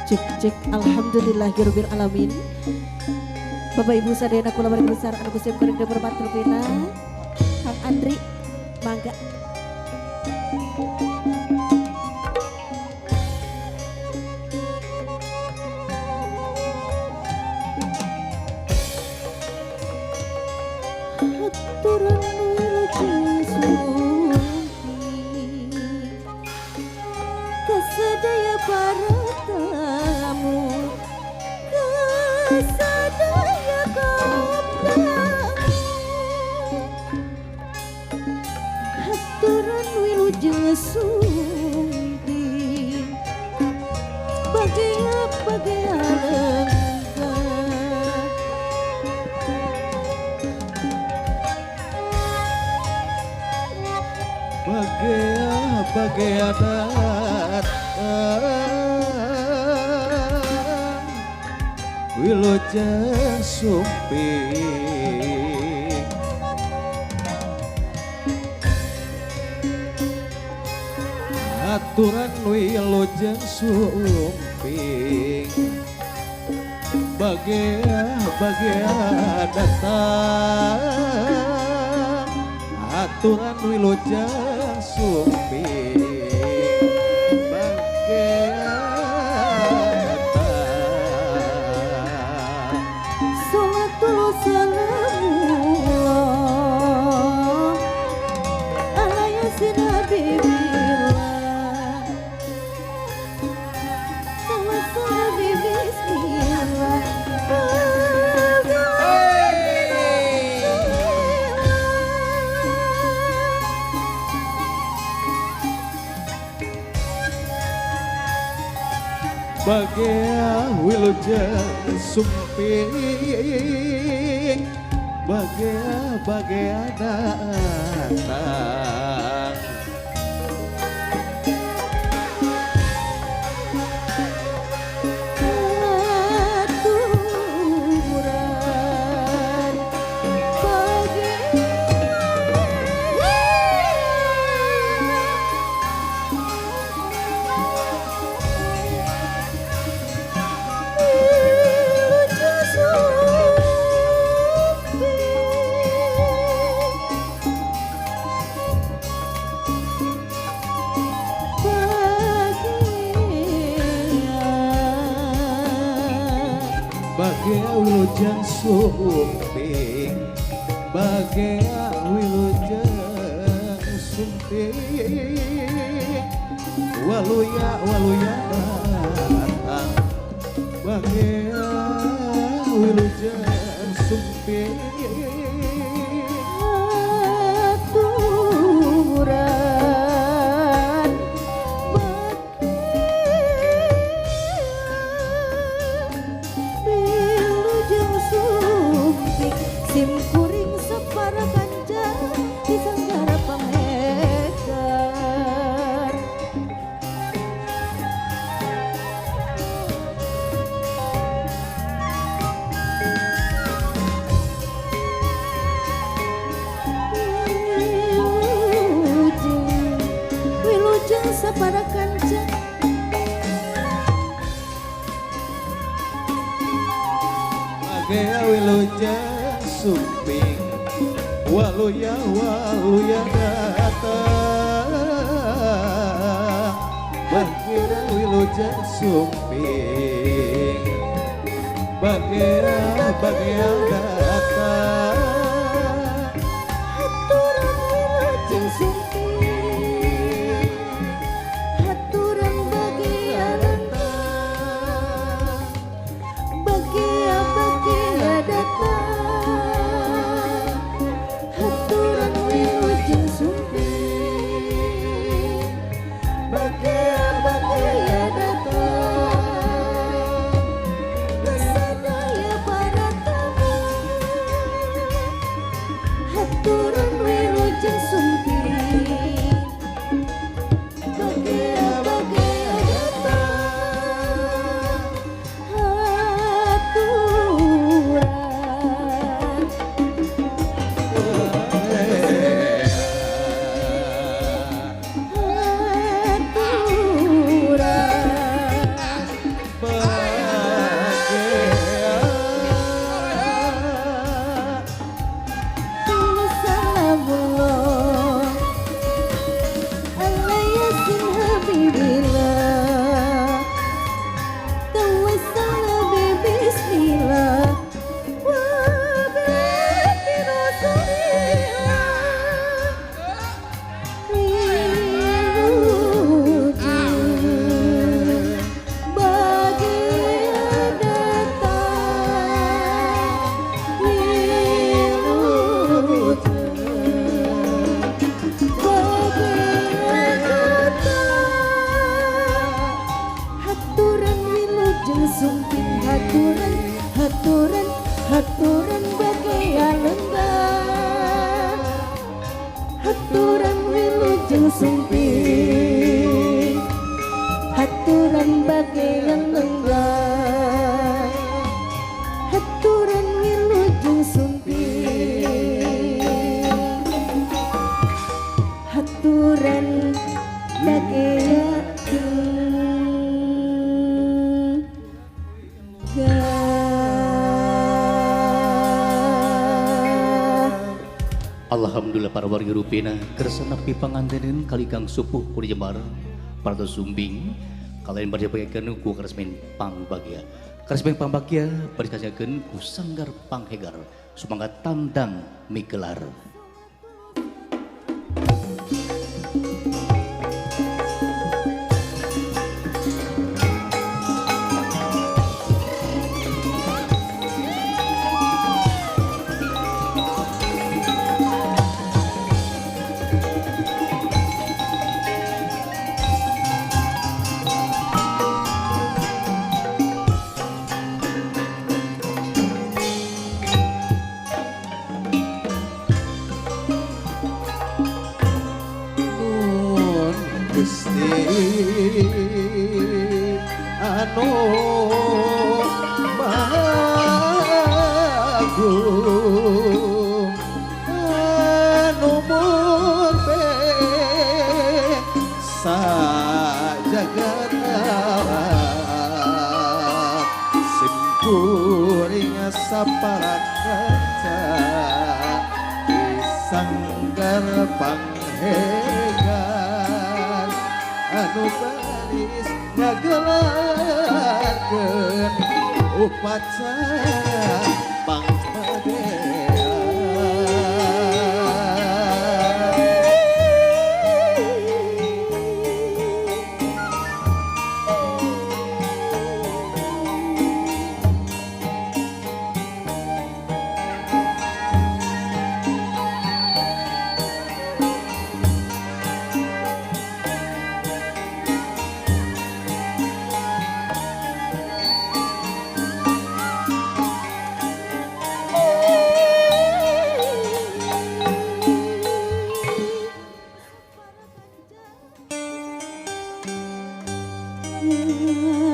Cek cek alhamdulillahirabbil alamin. Bapak Ibu sadayana kula bari besar anu Gusti kuring hormat rupina. Kang Andri mangga. Haturan wilujeng sumpi kasadaya baratamu kasadaya kabramu haturan wilujeng sumpi bagaya Bagaya datang wilujeng sumpi aturan wilujeng sumpi bagaya datang aturan wilujeng sumpi bagaya datang Salatul salamullah ala yasin habibillah tawassul bismillah bagaya wilujeng sumpi bagaya datang aturan wilujeng sumpi bagaya wilujeng sumpi bagaya wilujeng sumpi waluya datang bagaya wilujeng sumpi aturan wilujeng sumpi sim kuring sapara kanjang disanggara pamekar wilujeng sapara kanjang bagaya wilujeng sumpi waluya datang bagaya wilujeng sumpi bagaya datang haturan wilujeng sumpi haturan bagaya datang bagaya datang haturan wilujeng sumpi bagaya datang kasadaya baratamu haturan wilujeng sumpi haturan wilujeng sumping haturan bagian lenggah haturan wilujeng sumping haturan bagian Alhamdulillah para warga rupina kersana pipangantenin kali kang supuh kuri jembar para sumbing kalian berjabagakan ku keresmen pangbagia keresmen pangbagia berkasihkan ku sanggar panghegar semangat tandang mikelar. Gusti anu agung anu murbe sajagat alam simkuring saparat kaca sanggar panghegar anu baris ngagelakeun upacara pangpadean.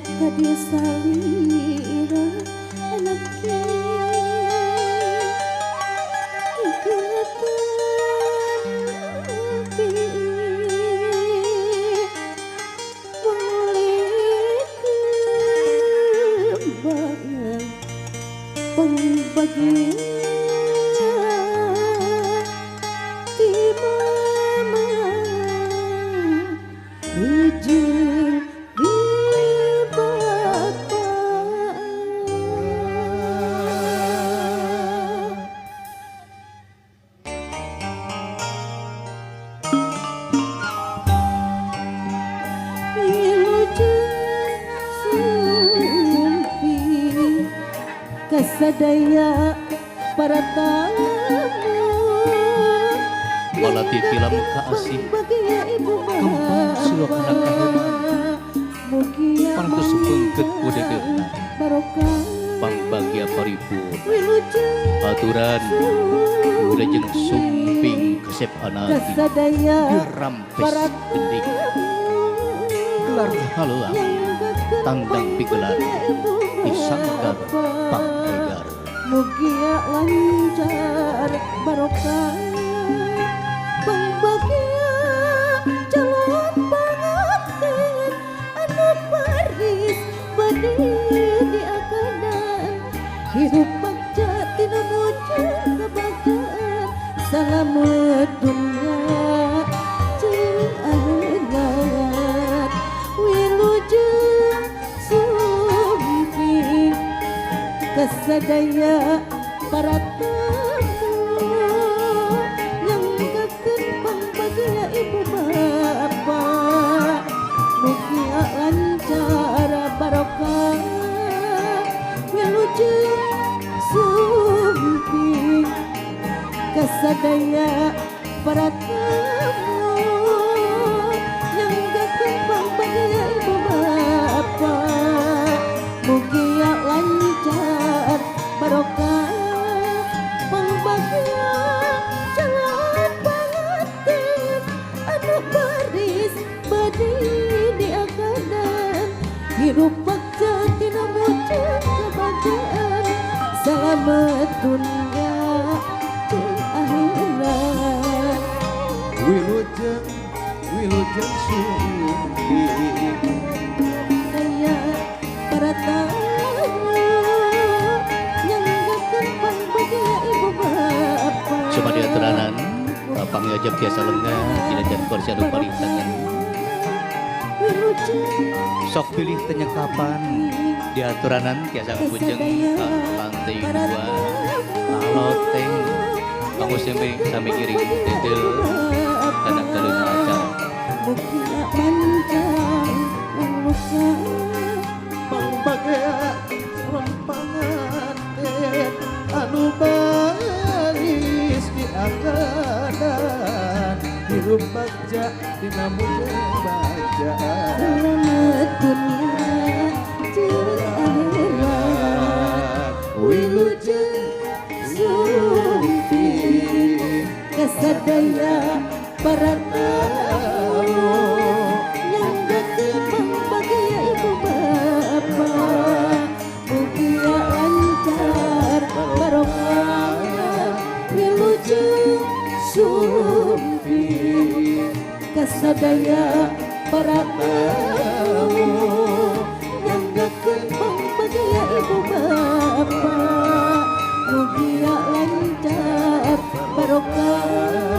Kadia salira anaknya ikatan api boleh kembang pembagian di mama ujung kesadaya para tamu Malati tilam kaasih kembang silakan kaheman pantes bengket kudegeuna barokah pangbagia paripurna wilujeng aturan wilujeng sumping kesep anati kesadaya dirampes para gendik gelar haluang tandang pigelar disanggar panghegar mugia lancar barokah pangbagia calon panganten anu paris bade diakadan hidup bagja tina mujud kebagjaan salamet dunia jeung akhirat wilujeng sumping kesadaya para tamu yang gakeun pangbagia ibu bapak mugia lancar barokah wilujeng sumping kesadaya para tamu yang gakeun pangbagia ibu bapak mugia lancar barokah pangbagia jalan banget badi diakadan hirup bakja tina mujud kebahagiaan selamat dunia jeung akhirat wilujeng sumbi saya para tamu yang gak bahagia ibu bapak Coba di aturanan pangjajab biasa lengah kinajan kursi anu parintangan sok pilih tenyekapan di aturanan tiasa bujeng lantai dua laloteng kamu sami kiring titil anak kaluna acara Mukia manjang luka pangbagea rempanganten anu baris diakadan hirup bagja dina mujeng bagja selamat dunia jeung akhirat wilujeng sumpi kesadaya para tamu yang datang bahagia ibu bapak mugia lancar barokah wilujeng sumpi kesadaya para tamu yang datang bahagia ibu bapak mugia lancar barokah